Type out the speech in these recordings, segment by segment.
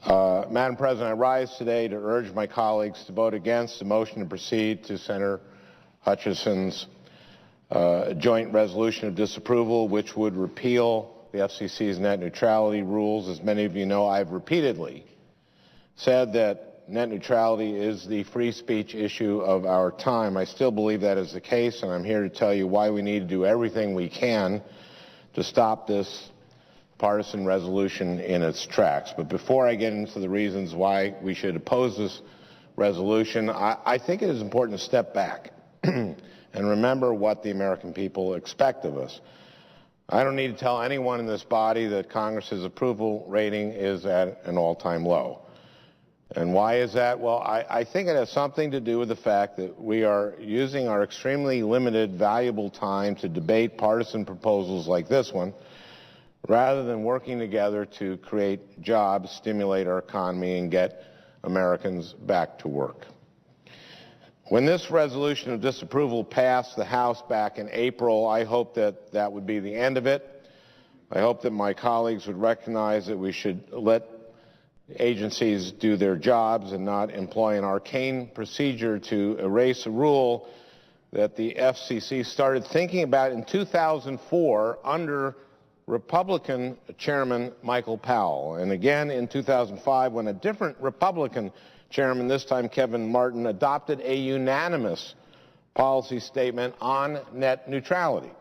Madam President, I rise today to urge my colleagues to vote against the motion to proceed to Senator Hutchison's joint resolution of disapproval, which would repeal the FCC's net neutrality rules. As many of you know, I've repeatedly said that net neutrality is the free speech issue of our time. I still believe that is the case, and I'm here to tell you why we need to do everything we can to stop this partisan resolution in its tracks. But before I get into the reasons why we should oppose this resolution, I think it is important to step back and remember what the American people expect of us. I don't need to tell anyone in this body that Congress's approval rating is at an all-time low. And why is that? Well, I think it has something to do with the fact that we are using our extremely limited, valuable time to debate partisan proposals like this one, rather than working together to create jobs, stimulate our economy, and get Americans back to work. When this resolution of disapproval passed the House back in April, I hoped that that would be the end of it. I hope that my colleagues would recognize that we should let agencies do their jobs and not employ an arcane procedure to erase a rule that the FCC started thinking about in 2004 under Republican Chairman Michael Powell, and again in 2005 when a different Republican chairman, this time Kevin Martin, adopted a unanimous policy statement on net neutrality.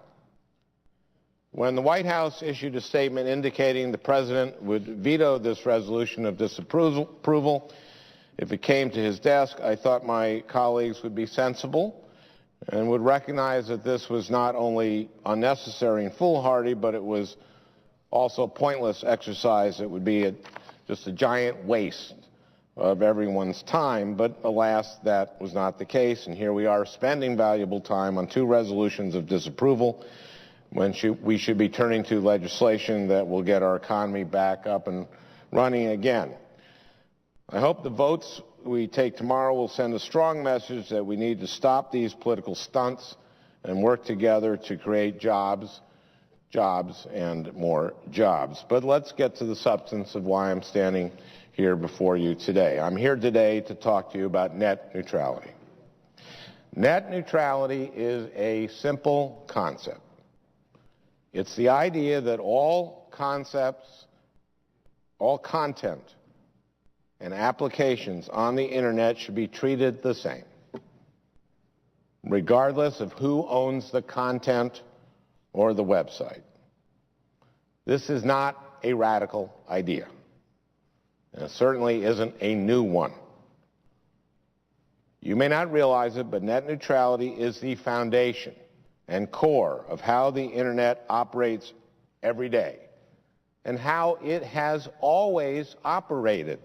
When the White House issued a statement indicating the President would veto this resolution of disapproval if it came to his desk, I thought my colleagues would be sensible and would recognize that this was not only unnecessary and foolhardy, but it was also a pointless exercise. It would be just a giant waste of everyone's time. But alas, that was not the case, and here we are spending valuable time on two resolutions of disapproval when we should be turning to legislation that will get our economy back up and running again. I hope the votes we take tomorrow will send a strong message that we need to stop these political stunts and work together to create jobs, jobs, and more jobs. But let's get to the substance of why I'm standing here before you today. I'm here today to talk to you about net neutrality. Net neutrality is a simple concept. It's the idea that all concepts, all content, and applications on the Internet should be treated the same, regardless of who owns the content or the website. This is not a radical idea, and it certainly isn't a new one. You may not realize it, but net neutrality is the foundation and core of how the Internet operates every day and how it has always operated.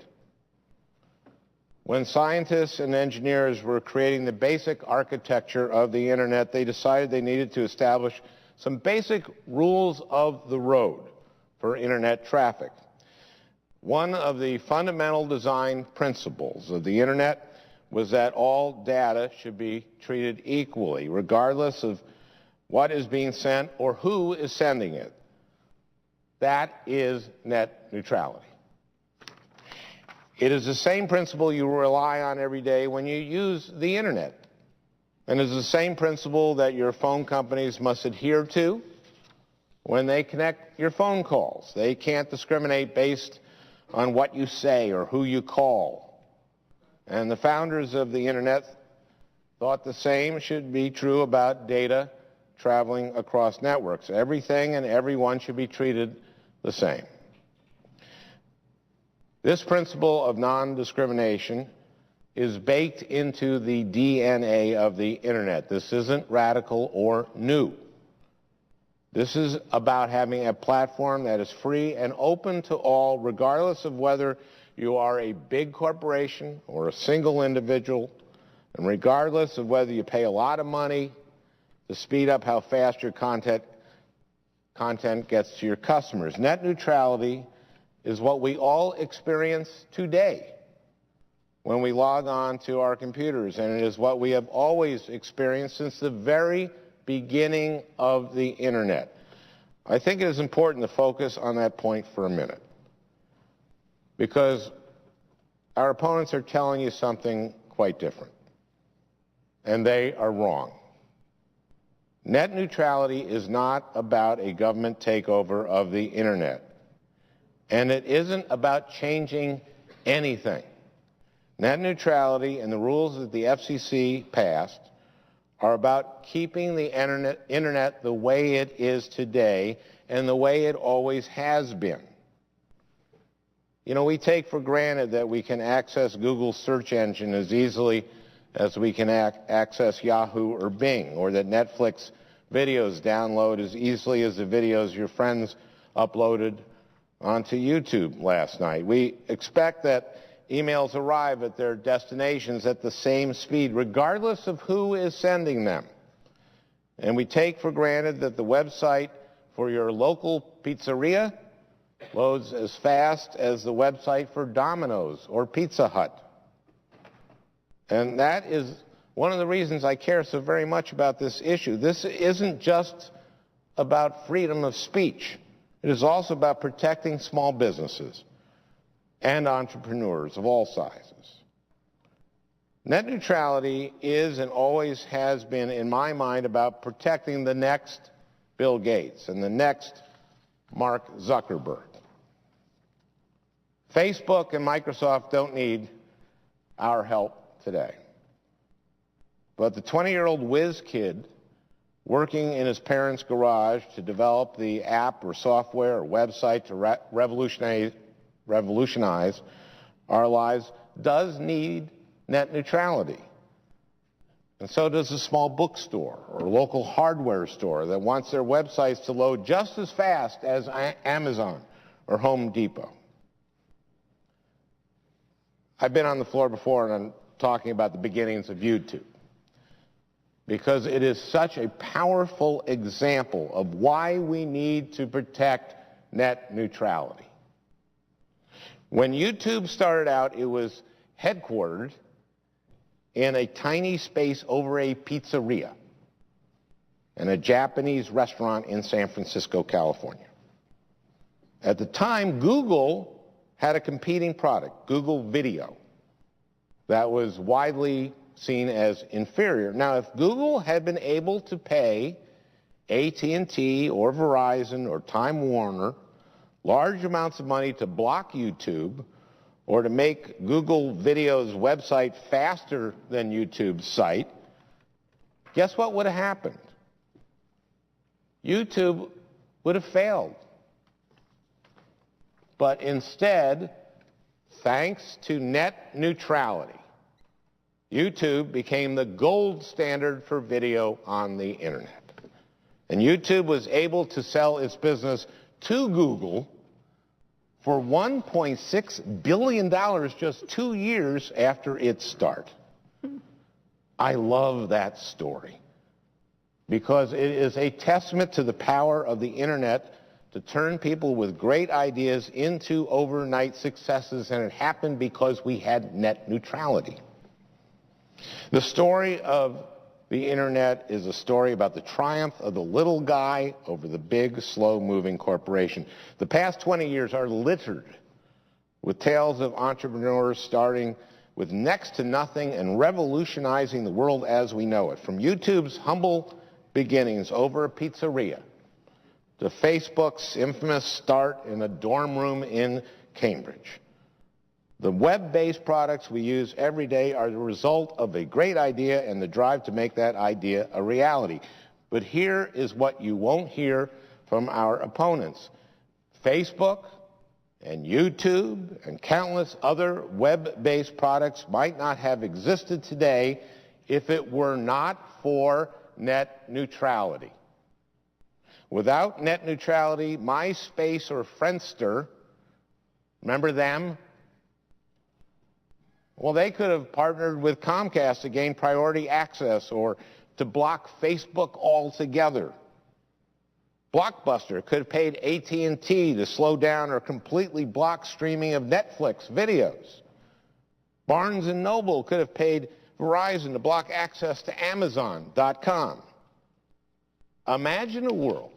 When scientists and engineers were creating the basic architecture of the Internet, they decided they needed to establish some basic rules of the road for Internet traffic. One of the fundamental design principles of the Internet was that all data should be treated equally, regardless of what is being sent or who is sending it. That is net neutrality. It is the same principle you rely on every day when you use the Internet. And it's the same principle that your phone companies must adhere to when they connect your phone calls. They can't discriminate based on what you say or who you call. And the founders of the Internet thought the same should be true about data traveling across networks. Everything and everyone should be treated the same. This principle of non-discrimination is baked into the DNA of the Internet. This isn't radical or new. This is about having a platform that is free and open to all, regardless of whether you are a big corporation or a single individual, and regardless of whether you pay a lot of money to speed up how fast your content gets to your customers. Net neutrality is what we all experience today when we log on to our computers, and it is what we have always experienced since the very beginning of the Internet. I think it is important to focus on that point for a minute, because Our opponents are telling you something quite different, and they are wrong. Net neutrality is not about a government takeover of the internet, and it isn't about changing anything. Net neutrality and the rules that the FCC passed are about keeping the internet the way it is today and the way it always has been. You know, we take for granted that we can access Google's search engine as easily as we can access Yahoo or Bing, or that Netflix videos download as easily as the videos your friends uploaded onto YouTube last night. We expect that emails arrive at their destinations at the same speed, regardless of who is sending them. And we take for granted that the website for your local pizzeria loads as fast as the website for Domino's or Pizza Hut. And that is one of the reasons I care so very much about this issue. This isn't just about freedom of speech. It is also about protecting small businesses and entrepreneurs of all sizes. Net neutrality is and always has been, in my mind, about protecting the next Bill Gates and the next Mark Zuckerberg. Facebook and Microsoft don't need our help today. But the 20-year-old whiz kid working in his parents' garage to develop the app or software or website to revolutionize our lives does need net neutrality. And so does a small bookstore or local hardware store that wants their websites to load just as fast as Amazon or Home Depot. I've been on the floor before and I'm talking about the beginnings of YouTube, because it is such a powerful example of why we need to protect net neutrality. When YouTube started out, it was headquartered in a tiny space over a pizzeria in a Japanese restaurant in San Francisco, California. At the time, Google had a competing product, Google Video, that was widely seen as inferior. Now, if Google had been able to pay AT&T or Verizon or Time Warner large amounts of money to block YouTube or to make Google Video's website faster than YouTube's site, guess what would have happened? YouTube would have failed. But instead, thanks to net neutrality, YouTube became the gold standard for video on the internet. And YouTube was able to sell its business to Google for $1.6 billion just 2 years after its start. I love that story because it is a testament to the power of the internet to turn people with great ideas into overnight successes, and it happened because we had net neutrality. The story of the internet is a story about the triumph of the little guy over the big, slow-moving corporation. The past 20 years are littered with tales of entrepreneurs starting with next to nothing and revolutionizing the world as we know it. From YouTube's humble beginnings over a pizzeria to Facebook's infamous start in a dorm room in Cambridge. The web-based products we use every day are the result of a great idea and the drive to make that idea a reality. But here is what you won't hear from our opponents. Facebook and YouTube and countless other web-based products might not have existed today if it were not for net neutrality. Without net neutrality, MySpace or Friendster, remember them? Well, they could have partnered with Comcast to gain priority access or to block Facebook altogether. Blockbuster could have paid AT&T to slow down or completely block streaming of Netflix videos. Barnes & Noble could have paid Verizon to block access to Amazon.com. Imagine a world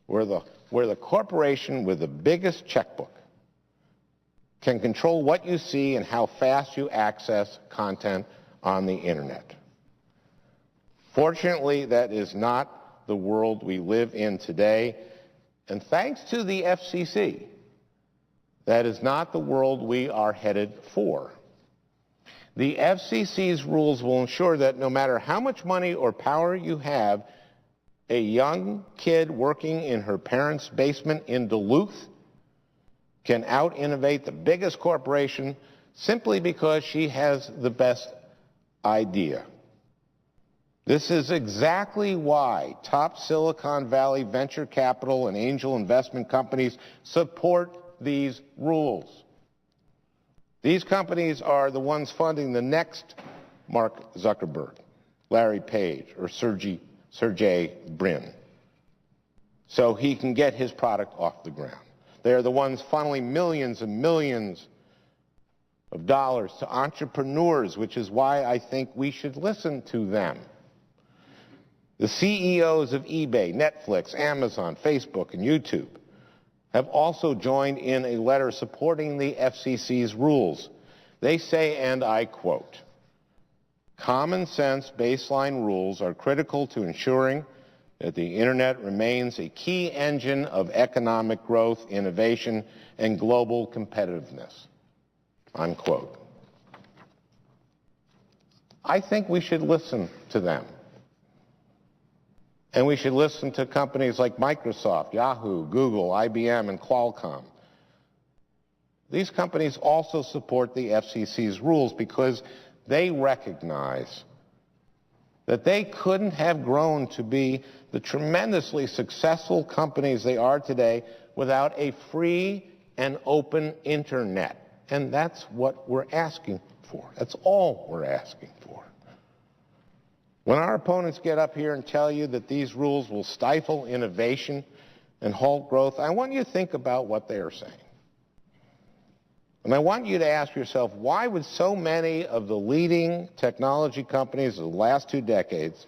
where the corporation with the biggest checkbook can control what you see and how fast you access content on the internet. Fortunately, that is not the world we live in today, and thanks to the FCC, that is not the world we are headed for. The FCC's rules will ensure that no matter how much money or power you have, a young kid working in her parents' basement in Duluth can out-innovate the biggest corporation simply because she has the best idea. This is exactly why top Silicon Valley venture capital and angel investment companies support these rules. These companies are the ones funding the next Mark Zuckerberg, Larry Page, or Sergey Brin, so he can get his product off the ground. They are the ones funneling millions and millions of dollars to entrepreneurs, which is why I think we should listen to them. The CEOs of eBay, Netflix, Amazon, Facebook, and YouTube have also joined in a letter supporting the FCC's rules. They say, and I quote, "Common sense baseline rules are critical to ensuring that the Internet remains a key engine of economic growth, innovation, and global competitiveness," unquote. I think we should listen to them. And we should listen to companies like Microsoft, Yahoo, Google, IBM, and Qualcomm. These companies also support the FCC's rules because they recognize that they couldn't have grown to be the tremendously successful companies they are today without a free and open internet. And that's what we're asking for. That's all we're asking for. When our opponents get up here and tell you that these rules will stifle innovation and halt growth, I want you to think about what they are saying. And I want you to ask yourself, why would so many of the leading technology companies of the last 2 decades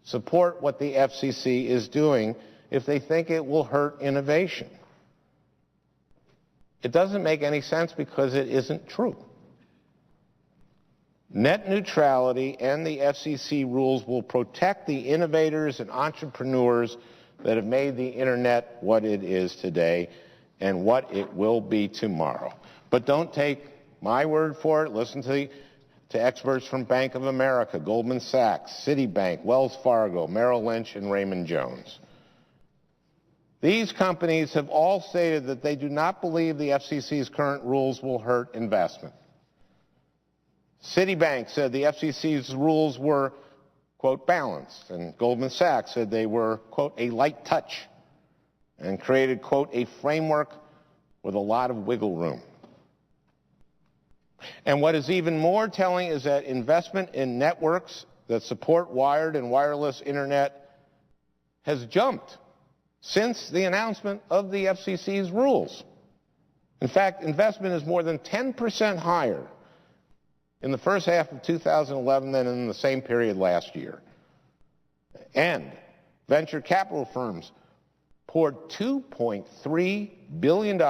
support what the FCC is doing if they think it will hurt innovation? It doesn't make any sense because it isn't true. Net neutrality and the FCC rules will protect the innovators and entrepreneurs that have made the Internet what it is today and what it will be tomorrow. But don't take my word for it. Listen to experts from Bank of America, Goldman Sachs, Citibank, Wells Fargo, Merrill Lynch, and Raymond Jones. These companies have all stated that they do not believe the FCC's current rules will hurt investment. Citibank said the FCC's rules were, quote, balanced, and Goldman Sachs said they were, quote, a light touch, and created, quote, a framework with a lot of wiggle room. And what is even more telling is that investment in networks that support wired and wireless internet has jumped since the announcement of the FCC's rules. In fact, investment is more than 10% higher in the first half of 2011 than in the same period last year. And venture capital firms poured $2.3 billion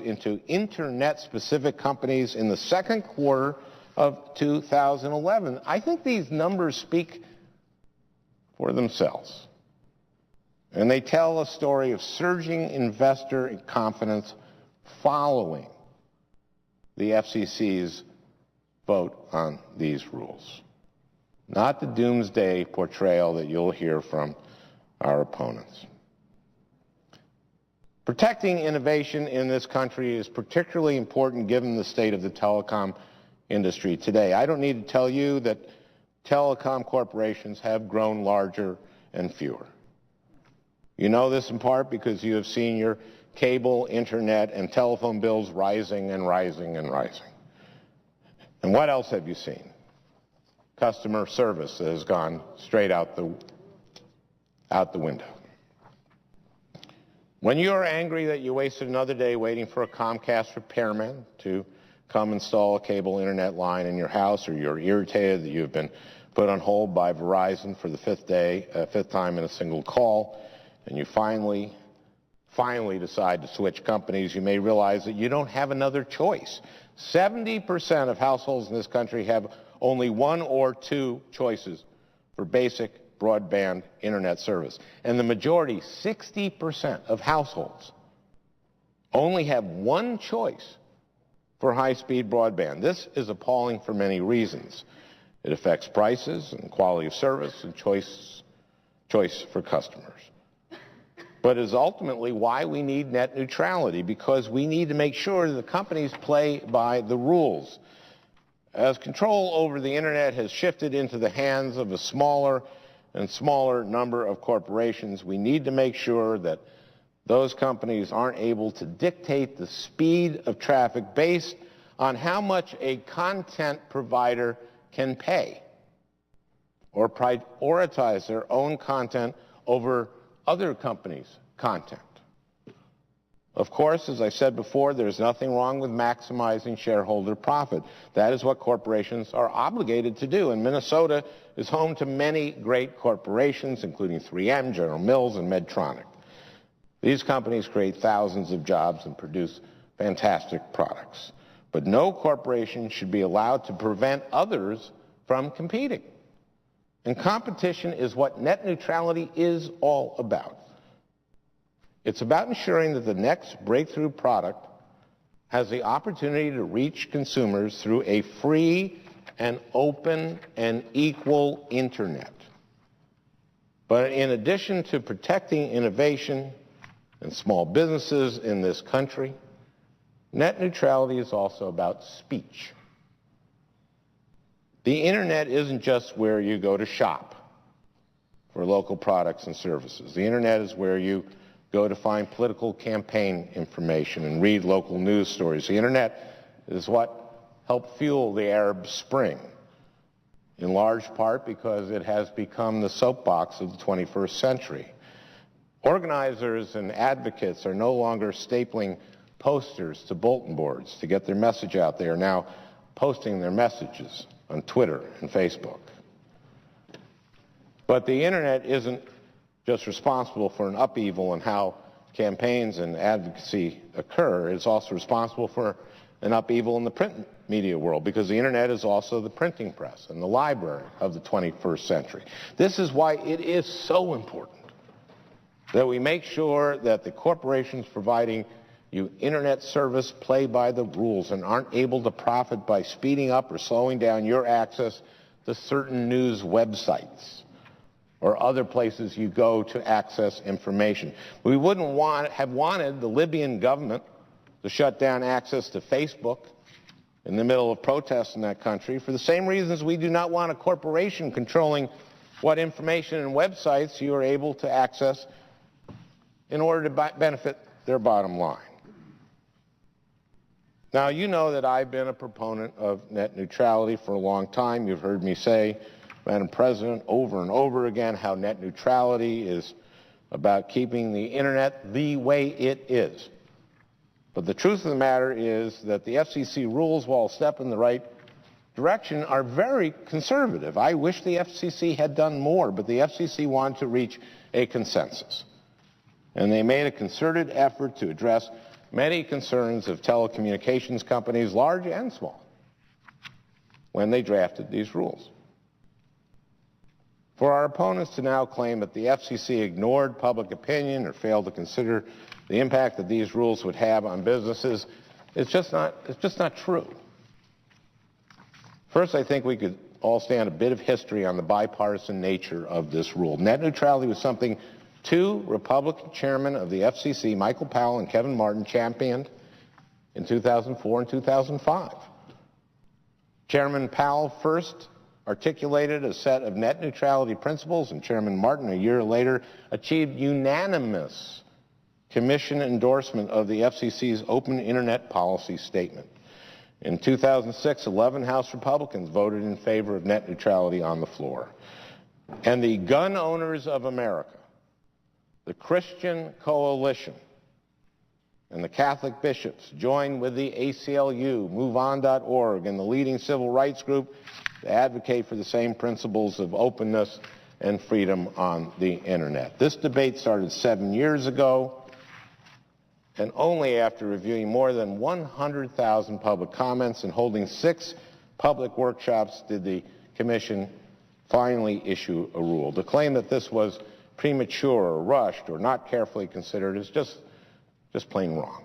into Internet-specific companies in the second quarter of 2011. I think these numbers speak for themselves. And they tell a story of surging investor confidence following the FCC's vote on these rules, not the doomsday portrayal that you'll hear from our opponents. Protecting innovation in this country is particularly important given the state of the telecom industry today. I don't need to tell you that telecom corporations have grown larger and fewer. You know this in part because you have seen your cable, internet, and telephone bills rising and rising and rising. And what else have you seen? Customer service that has gone straight out the window. When you are angry that you wasted another day waiting for a Comcast repairman to come install a cable internet line in your house, or you're irritated that you've been put on hold by Verizon for the fifth time in a single call, and you finally finally decide to switch companies, you may realize that you don't have another choice. 70% of households in this country have only one or two choices for basic broadband internet service. And the majority, 60% of households, only have one choice for high-speed broadband. This is appalling for many reasons. It affects prices and quality of service and choice for customers. But is ultimately why we need net neutrality, because we need to make sure that the companies play by the rules. As control over the internet has shifted into the hands of a smaller and smaller number of corporations, we need to make sure that those companies aren't able to dictate the speed of traffic based on how much a content provider can pay, or prioritize their own content over other companies' content. Of course, as I said before, there's nothing wrong with maximizing shareholder profit. That is what corporations are obligated to do, and Minnesota is home to many great corporations, including 3M, General Mills, and Medtronic. These companies create thousands of jobs and produce fantastic products. But no corporation should be allowed to prevent others from competing. And competition is what net neutrality is all about. It's about ensuring that the next breakthrough product has the opportunity to reach consumers through a free and open and equal internet. But in addition to protecting innovation and small businesses in this country, net neutrality is also about speech. The internet isn't just where you go to shop for local products and services. The internet is where you go to find political campaign information and read local news stories. The internet is what helped fuel the Arab Spring, in large part because it has become the soapbox of the 21st century. Organizers and advocates are no longer stapling posters to bulletin boards to get their message out. They are now posting their messages on Twitter and Facebook. But the internet isn't just responsible for an upheaval in how campaigns and advocacy occur. It's also responsible for an upheaval in the print media world, because the internet is also the printing press and the library of the 21st century. This is why it is so important that we make sure that the corporations providing you internet service play by the rules and aren't able to profit by speeding up or slowing down your access to certain news websites or other places you go to access information. We wouldn't have wanted the Libyan government to shut down access to Facebook in the middle of protests in that country for the same reasons we do not want a corporation controlling what information and websites you are able to access in order to benefit their bottom line. Now, you know that I've been a proponent of net neutrality for a long time. You've heard me say, Madam President, over and over again how net neutrality is about keeping the internet the way it is. But the truth of the matter is that the FCC rules, while a step in the right direction, are very conservative. I wish the FCC had done more, but the FCC wanted to reach a consensus. And they made a concerted effort to address many concerns of telecommunications companies, large and small, when they drafted these rules. For our opponents to now claim that the FCC ignored public opinion or failed to consider the impact that these rules would have on businesses, it's just not true. First, I think we could all stand a bit of history on the bipartisan nature of this rule. Net neutrality was something two Republican chairmen of the FCC, Michael Powell and Kevin Martin, championed in 2004 and 2005. Chairman Powell first articulated a set of net neutrality principles, and Chairman Martin, a year later, achieved unanimous commission endorsement of the FCC's open internet policy statement. In 2006, 11 House Republicans voted in favor of net neutrality on the floor. And the gun owners of America, the Christian Coalition, and the Catholic bishops joined with the ACLU, MoveOn.org, and the leading civil rights group to advocate for the same principles of openness and freedom on the internet. This debate started 7 years ago, and only after reviewing more than 100,000 public comments and holding 6 public workshops did the Commission finally issue a rule. To claim that this was premature or rushed or not carefully considered is just plain wrong.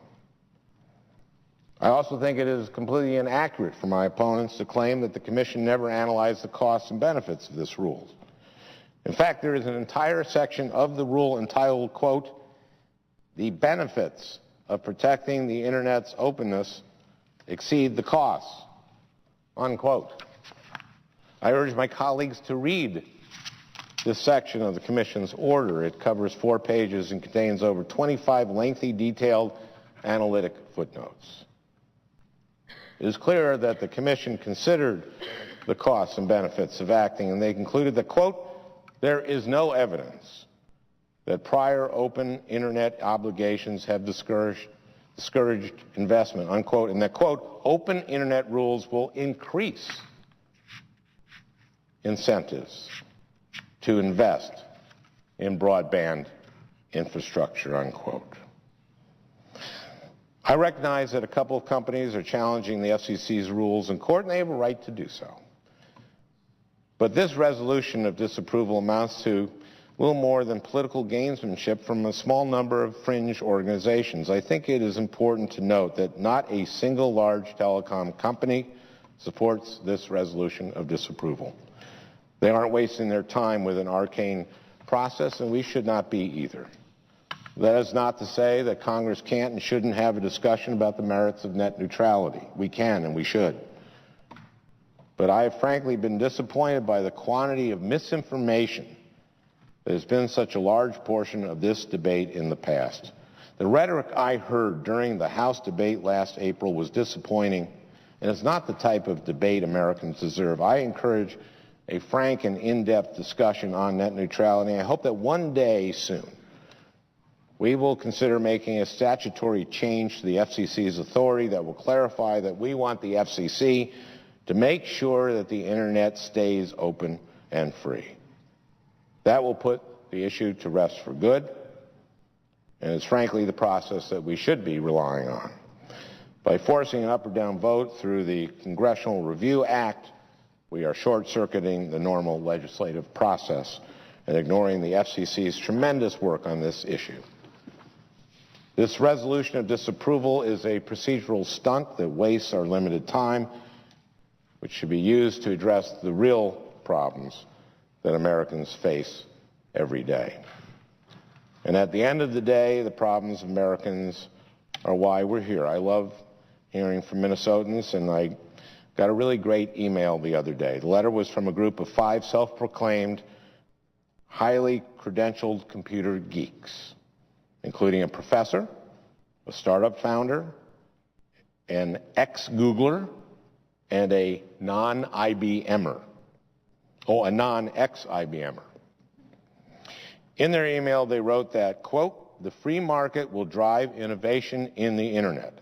I also think it is completely inaccurate for my opponents to claim that the Commission never analyzed the costs and benefits of this rule. In fact, there is an entire section of the rule entitled, quote, "The benefits of protecting the Internet's openness exceed the costs," unquote. I urge my colleagues to read this section of the Commission's order. It covers 4 pages and contains over 25 lengthy, detailed analytic footnotes. It is clear that the Commission considered the costs and benefits of acting, and they concluded that, quote, "There is no evidence that prior open Internet obligations have discouraged investment," unquote, and that, quote, "Open Internet rules will increase incentives to invest in broadband infrastructure," unquote. I recognize that a couple of companies are challenging the FCC's rules in court, and they have a right to do so. But this resolution of disapproval amounts to a little more than political gamesmanship from a small number of fringe organizations. I think it is important to note that not a single large telecom company supports this resolution of disapproval. They aren't wasting their time with an arcane process, and we should not be either. That is not to say that Congress can't and shouldn't have a discussion about the merits of net neutrality. We can and we should. But I have frankly been disappointed by the quantity of misinformation that has been such a large portion of this debate in the past. The rhetoric I heard during the House debate last April was disappointing, and it's not the type of debate Americans deserve. I encourage a frank and in-depth discussion on net neutrality. I hope that one day soon we will consider making a statutory change to the FCC's authority that will clarify that we want the FCC to make sure that the Internet stays open and free. That will put the issue to rest for good, and it's frankly the process that we should be relying on. By forcing an up or down vote through the Congressional Review Act, we are short-circuiting the normal legislative process and ignoring the FCC's tremendous work on this issue. This resolution of disapproval is a procedural stunt that wastes our limited time, which should be used to address the real problems that Americans face every day. And at the end of the day, the problems of Americans are why we're here. I love hearing from Minnesotans, and I got a really great email the other day. The letter was from a group of 5 self-proclaimed, highly credentialed computer geeks, including a professor, a startup founder, an ex-Googler, and a non-IBMer. Oh, a non-ex-IBMer. In their email, they wrote that, quote, "The free market will drive innovation in the Internet,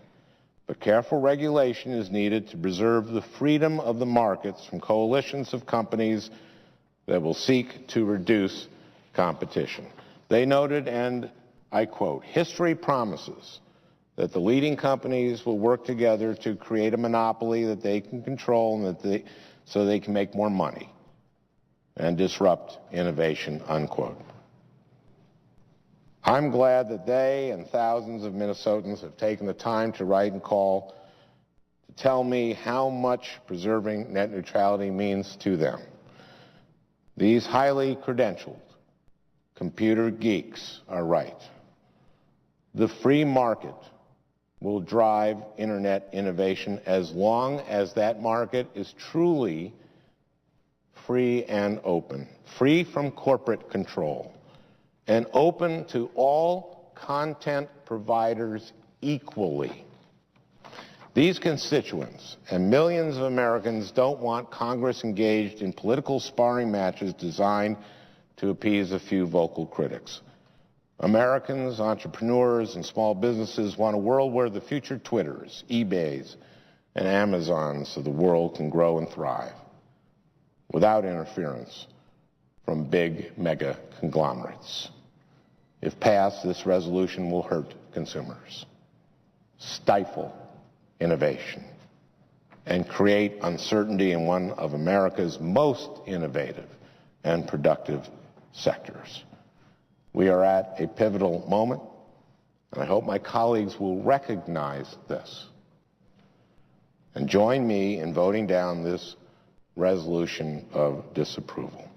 but careful regulation is needed to preserve the freedom of the markets from coalitions of companies that will seek to reduce competition." They noted, and I quote, "History promises that the leading companies will work together to create a monopoly that they can control and so they can make more money and disrupt innovation," unquote. I'm glad that they and thousands of Minnesotans have taken the time to write and call to tell me how much preserving net neutrality means to them. These highly credentialed computer geeks are right. The free market will drive Internet innovation as long as that market is truly free and open, free from corporate control, and open to all content providers equally. These constituents and millions of Americans don't want Congress engaged in political sparring matches designed to appease a few vocal critics. Americans, entrepreneurs, and small businesses want a world where the future Twitters, eBays, and Amazons of the world can grow and thrive without interference from big mega conglomerates. If passed, this resolution will hurt consumers. stifle innovation and create uncertainty in one of America's most innovative and productive sectors. We are at a pivotal moment, and I hope my colleagues will recognize this and join me in voting down this resolution of disapproval.